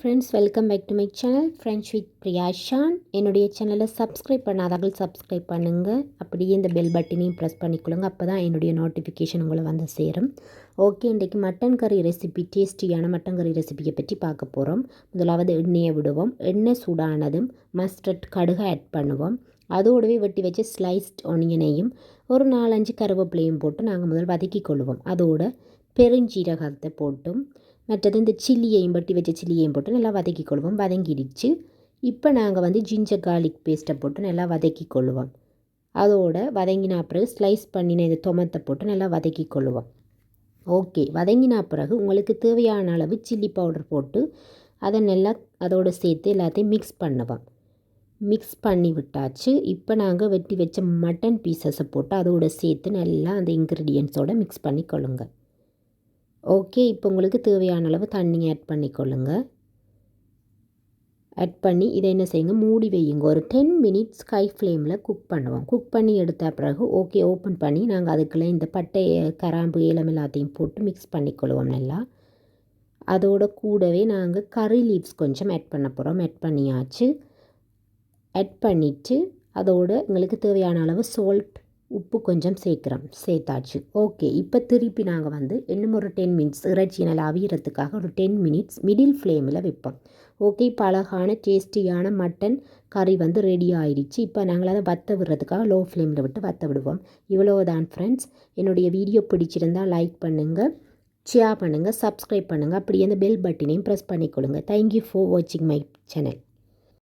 Friends, welcome back to my channel friends with Priya Shan. என்னுடைய சேனலை subscribe பண்ணாதவர்கள் subscribe பண்ணுங்கள். அப்படியே இந்த பெல் பட்டனையும் ப்ரெஸ் பண்ணிக்கொள்ளுங்க. அப்போ தான் என்னுடைய நோட்டிஃபிகேஷன் உங்களை வந்து சேரும். ஓகே, இன்றைக்கி மட்டன் கறி ரெசிபி, டேஸ்டியான மட்டன் கறி ரெசிபியை பற்றி பார்க்க போகிறோம். முதலாவது எண்ணெயை விடுவோம். எண்ணெய் சூடானதும் மஸ்டர்ட் கடுகை ஆட் பண்ணுவோம். அதோடவே வெட்டி வச்ச ஸ்லைஸ்ட் ஒனியனையும் ஒரு 4-5 கருவேப்பிலையும் போட்டு நாங்கள் முதல் வதக்கி கொள்வோம். அதோட பெருஞ்சீரகத்தை போட்டும் மற்றது இந்த சில்லியையும் வெட்டி வச்ச சில்லியையும் போட்டு நல்லா வதக்கி கொள்வோம். வதங்கிடுச்சு. இப்போ நாங்கள் வந்து ஜிஞ்சர் கார்லிக் பேஸ்ட்டை போட்டு நல்லா வதக்கி கொள்வோம். அதோட வதங்கினா பிறகு ஸ்லைஸ் பண்ணின இந்த டொமேட்டோ போட்டு நல்லா வதக்கி கொள்வோம். ஓகே, வதங்கினா பிறகு உங்களுக்கு தேவையான அளவு சில்லி பவுடர் போட்டு அதை நல்லா அதோடு சேர்த்து எல்லாத்தையும் மிக்ஸ் பண்ணுவோம். மிக்ஸ் பண்ணி விட்டாச்சு. இப்போ நாங்கள் வெட்டி வச்ச மட்டன் பீசஸை போட்டு அதோடு சேர்த்து நல்லா அந்த இன்க்ரீடியன்ஸோடு மிக்ஸ் பண்ணி கொள்ளுங்க. ஓகே, இப்போ உங்களுக்கு தேவையான அளவு தண்ணி ஆட் பண்ணிக்கொள்ளுங்க. ஆட் பண்ணி இதை என்ன செய்யுங்க, மூடி வையுங்க. ஒரு 10 மினிட்ஸ் ஹை ஃப்ளேமில் குக் பண்ணுவோம். குக் பண்ணி எடுத்த பிறகு ஓகே ஓப்பன் பண்ணி நாங்கள் அதுக்குள்ளே இந்த பட்டை, கராம்பு, ஏலம் எல்லாத்தையும் போட்டு மிக்ஸ் பண்ணிக்கொள்வோம் நல்லா. அதோட கூடவே நாங்கள் கறி லீவ்ஸ் கொஞ்சம் ஆட் பண்ண போகிறோம். ஆட் பண்ணியாச்சு. ஆட் பண்ணிவிட்டு அதோட எங்களுக்கு தேவையான அளவு சால்ட், உப்பு கொஞ்சம் சேர்த்தாச்சு. ஓகே, இப்போ திருப்பி நாங்கள் வந்து இன்னும் ஒரு 10 மினிட்ஸ் இறைச்சி நல்லா அவியறதுக்காக ஒரு 10 மினிட்ஸ் மிடில் ஃப்ளேமில் வைப்போம். ஓகே, இப்போ அழகான டேஸ்டியான மட்டன் கறி வந்து ரெடி ஆயிடுச்சு. இப்போ நாங்கள் அதை வற்ற விடுறதுக்காக லோ ஃப்ளேமில் விட்டு வற்ற விடுவோம். இவ்வளோதான் ஃப்ரெண்ட்ஸ். என்னுடைய வீடியோ பிடிச்சிருந்தால் லைக் பண்ணுங்கள், ஷேர் பண்ணுங்கள், சப்ஸ்கிரைப் பண்ணுங்கள். அப்படியே அந்த பெல் பட்டனையும் ப்ரெஸ் பண்ணிக்கொள்ளுங்கள். தேங்க்யூ ஃபார் வாட்சிங் மை சேனல்.